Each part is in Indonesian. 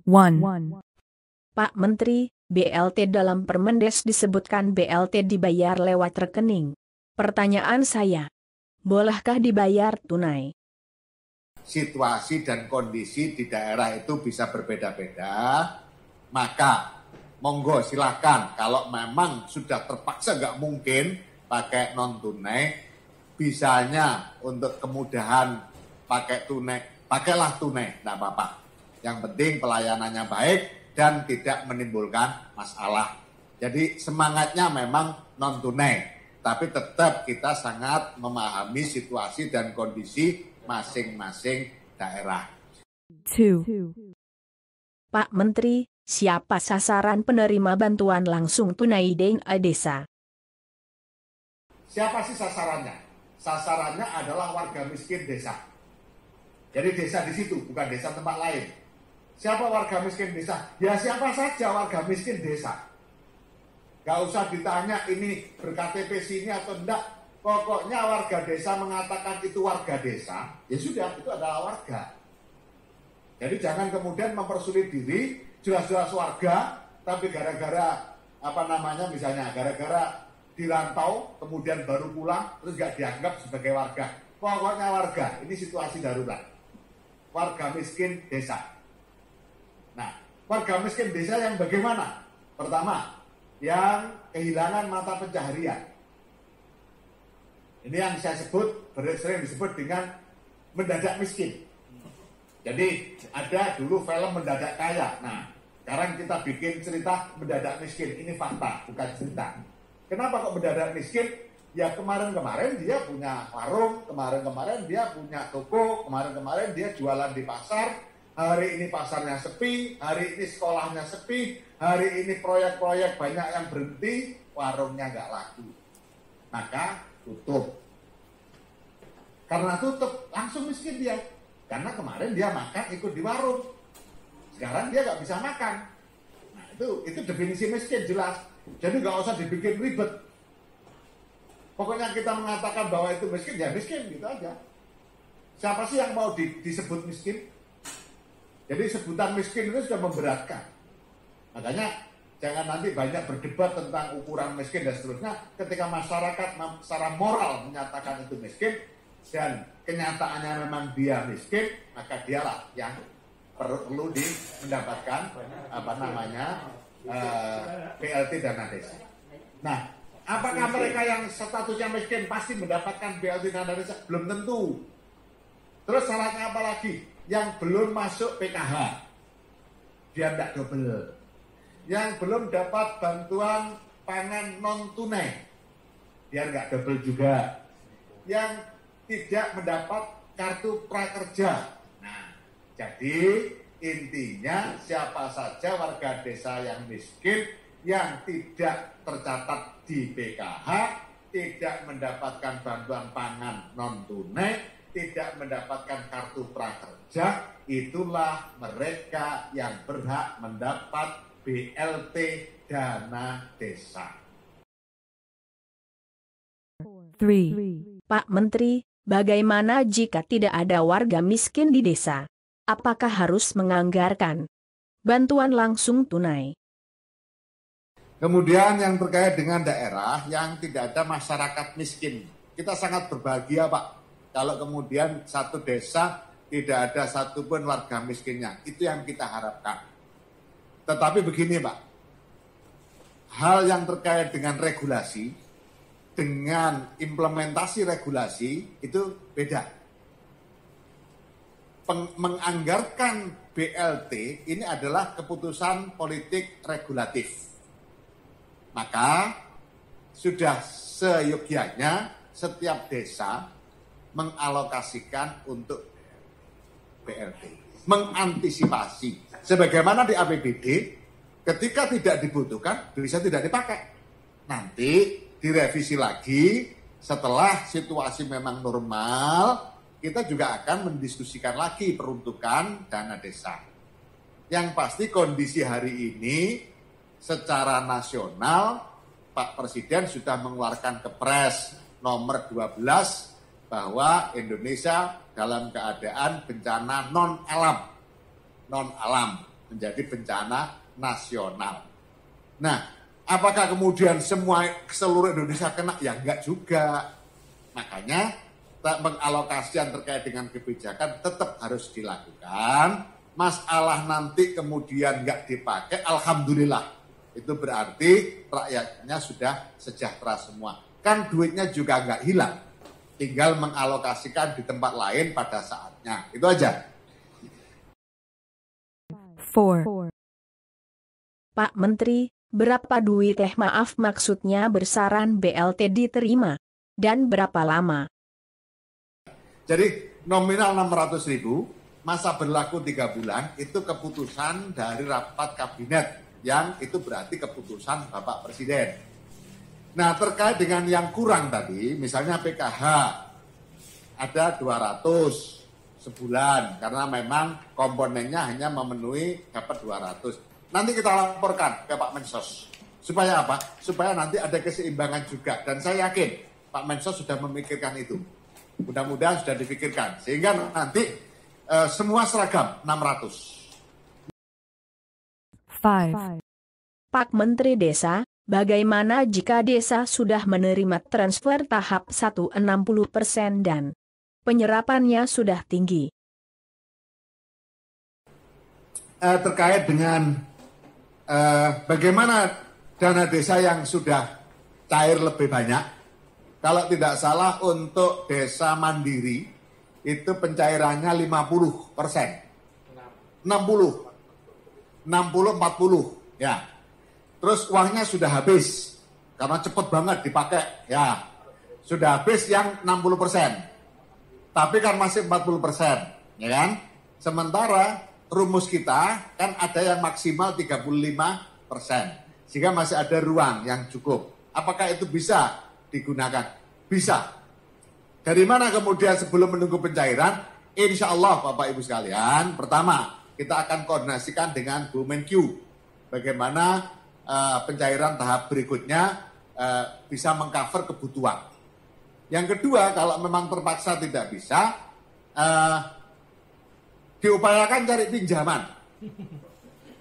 1. Pak Menteri, BLT dalam Permendes disebutkan BLT dibayar lewat rekening. Pertanyaan saya, bolehkah dibayar tunai? Situasi dan kondisi di daerah itu bisa berbeda-beda, maka monggo silakan kalau memang sudah terpaksa nggak mungkin pakai non tunai, bisanya untuk kemudahan pakai tunai, pakailah tunai, nggak apa-apa. Yang penting pelayanannya baik dan tidak menimbulkan masalah. Jadi semangatnya memang non tunai, tapi tetap kita sangat memahami situasi dan kondisi masing-masing daerah. 2. Pak Menteri, siapa sasaran penerima bantuan langsung tunai di desa? Siapa sih sasarannya? Sasarannya adalah warga miskin desa. Jadi desa di situ, bukan desa tempat lain. Siapa warga miskin desa? Ya siapa saja warga miskin desa. Gak usah ditanya ini ber-KTP sini atau enggak. Pokoknya warga desa mengatakan itu warga desa, ya sudah, itu adalah warga. Jadi jangan kemudian mempersulit diri, jelas-jelas warga, tapi gara-gara misalnya gara-gara dirantau, kemudian baru pulang, terus gak dianggap sebagai warga. Pokoknya warga, ini situasi darurat. Warga miskin desa. Nah, warga miskin desa yang bagaimana? Pertama, yang kehilangan mata pencaharian. Ini yang saya sebut, sering disebut dengan mendadak miskin. Jadi ada dulu film Mendadak Kaya. Nah, sekarang kita bikin cerita mendadak miskin. Ini fakta, bukan cerita. Kenapa kok mendadak miskin? Ya kemarin-kemarin dia punya warung, kemarin-kemarin dia punya toko, kemarin-kemarin dia jualan di pasar. Hari ini pasarnya sepi, hari ini sekolahnya sepi, hari ini proyek-proyek banyak yang berhenti, warungnya nggak laku. Maka tutup. Karena tutup, langsung miskin dia. Karena kemarin dia makan ikut di warung. Sekarang dia nggak bisa makan. Nah itu definisi miskin jelas. Jadi nggak usah dibikin ribet. Pokoknya kita mengatakan bahwa itu miskin, ya miskin gitu aja. Siapa sih yang mau disebut miskin? Jadi sebutan miskin itu sudah memberatkan. Makanya jangan nanti banyak berdebat tentang ukuran miskin dan seterusnya. Ketika masyarakat secara moral menyatakan itu miskin dan kenyataannya memang dia miskin, maka dialah yang perlu mendapatkan BLT dana desa. Nah, apakah mereka yang statusnya miskin pasti mendapatkan BLT dana desa? Belum tentu. Terus syaratnya apa lagi? Yang belum masuk PKH, dia tidak double. Yang belum dapat bantuan pangan non tunai, dia nggak double juga. Yang tidak mendapat kartu prakerja. Nah, jadi intinya siapa saja warga desa yang miskin yang tidak tercatat di PKH, tidak mendapatkan bantuan pangan non tunai, tidak mendapatkan kartu prakerja, itulah mereka yang berhak mendapat BLT dana desa. 3. Pak Menteri, bagaimana jika tidak ada warga miskin di desa? Apakah harus menganggarkan bantuan langsung tunai? Kemudian yang terkait dengan daerah yang tidak ada masyarakat miskin. Kita sangat berbahagia Pak. Kalau kemudian satu desa tidak ada satupun warga miskinnya. Itu yang kita harapkan. Tetapi begini Pak. Hal yang terkait dengan regulasi, dengan implementasi regulasi, itu beda. Menganggarkan BLT ini adalah keputusan politik regulatif. Maka sudah seyogyanya setiap desa mengalokasikan untuk BLT, mengantisipasi. Sebagaimana di APBD, ketika tidak dibutuhkan, bisa tidak dipakai. Nanti direvisi lagi, setelah situasi memang normal, kita juga akan mendiskusikan lagi peruntukan dana desa. Yang pasti kondisi hari ini, secara nasional, Pak Presiden sudah mengeluarkan Kepres nomor 12, bahwa Indonesia dalam keadaan bencana non-alam. menjadi bencana nasional. Nah, apakah kemudian seluruh Indonesia kena? Ya enggak juga. Makanya mengalokasian terkait dengan kebijakan tetap harus dilakukan. Masalah nanti kemudian enggak dipakai, alhamdulillah. Itu berarti rakyatnya sudah sejahtera semua. Kan duitnya juga enggak hilang. Tinggal mengalokasikan di tempat lain pada saatnya. Itu aja. 4, Pak Menteri, berapa duit maaf maksudnya besaran BLT diterima? Dan berapa lama? Jadi nominal 600.000, masa berlaku 3 bulan, itu keputusan dari rapat kabinet. Yang itu berarti keputusan Bapak Presiden. Nah, terkait dengan yang kurang tadi, misalnya PKH ada 200 sebulan karena memang komponennya hanya memenuhi dapat 200. Nanti kita laporkan ke Pak Mensos. Supaya apa? Supaya nanti ada keseimbangan juga. Dan saya yakin Pak Mensos sudah memikirkan itu. Mudah-mudahan sudah dipikirkan. Sehingga nanti semua seragam 600. 5, Pak Menteri Desa, bagaimana jika desa sudah menerima transfer tahap 1 60% dan penyerapannya sudah tinggi? Terkait dengan bagaimana dana desa yang sudah cair lebih banyak. Kalau tidak salah untuk desa mandiri itu pencairannya 50%. 60, 40 ya. Terus uangnya sudah habis karena cepat banget dipakai ya. Sudah habis yang 60%. Tapi kan masih 40%, ya kan? Sementara rumus kita kan ada yang maksimal 35%. Sehingga masih ada ruang yang cukup. Apakah itu bisa digunakan? Bisa. Dari mana kemudian sebelum menunggu pencairan? Insya Allah Bapak Ibu sekalian, pertama kita akan koordinasikan dengan Bu Menkyu. Bagaimana pencairan tahap berikutnya bisa mengcover kebutuhan. Yang kedua, kalau memang terpaksa tidak bisa, diupayakan cari pinjaman.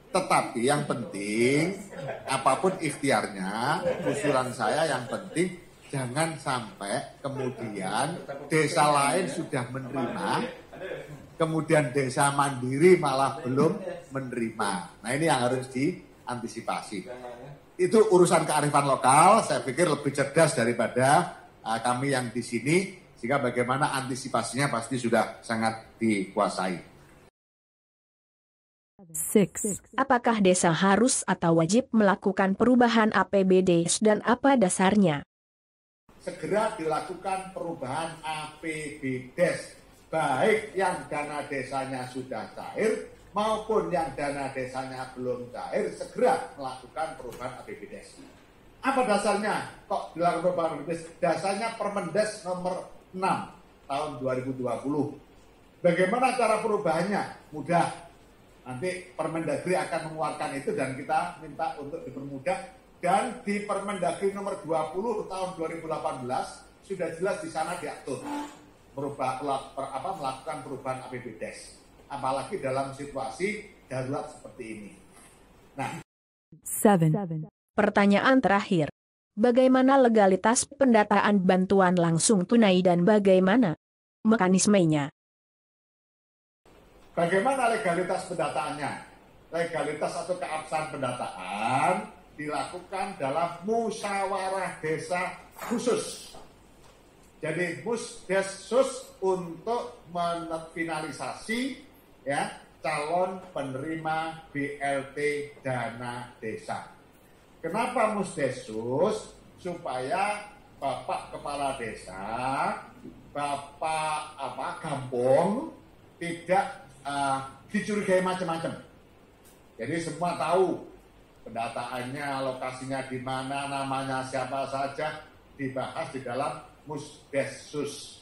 Tetapi yang penting, apapun ikhtiarnya, usulan saya yang penting, jangan sampai kemudian desa lain sudah menerima, kemudian desa mandiri malah belum menerima. Nah ini yang harus diantisipasi. Itu urusan kearifan lokal, saya pikir lebih cerdas daripada kami yang di sini, sehingga bagaimana antisipasinya pasti sudah sangat dikuasai. 6, Apakah desa harus atau wajib melakukan perubahan APBD dan apa dasarnya? Segera dilakukan perubahan APBDes, baik yang dana desanya sudah cair maupun yang dana desanya belum cair, segera melakukan perubahan APBDes. Apa dasarnya kok dilakukan perubahan APBDes? Dasarnya Permendes nomor 6 tahun 2020. Bagaimana cara perubahannya? Mudah. Nanti Permendagri akan mengeluarkan itu dan kita minta untuk dipermudah. Dan di Permendagri nomor 20 tahun 2018 sudah jelas di sana diatur melakukan perubahan APBDes. Apalagi dalam situasi darurat seperti ini. Nah, 7, Pertanyaan terakhir. Bagaimana legalitas pendataan bantuan langsung tunai dan bagaimana mekanismenya? bagaimana legalitas pendataannya? Legalitas atau keabsahan pendataan dilakukan dalam musyawarah desa khusus. Jadi musdesus untuk menfinalisasi ya calon penerima BLT dana desa. Kenapa musdesus? Supaya Bapak Kepala Desa, Bapak kampung tidak dicurigai macam-macam. Jadi semua tahu pendataannya, lokasinya di mana, namanya siapa saja dibahas di dalam musdesus.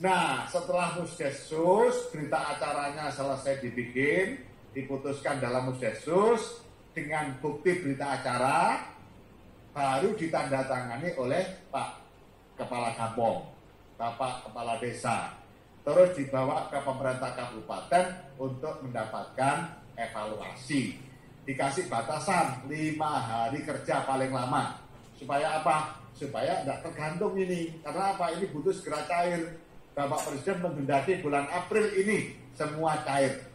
Nah, setelah musdesus, berita acaranya selesai dibikin, diputuskan dalam musdesus dengan bukti berita acara, baru ditandatangani oleh Pak Kepala Kampung, Bapak Kepala Desa. Terus dibawa ke pemerintah kabupaten untuk mendapatkan evaluasi. Dikasih batasan 5 hari kerja paling lama. Supaya apa? Supaya tidak tergantung ini. Karena apa? Ini butuh segera cair. Bapak Presiden menghendaki bulan April ini semua cair.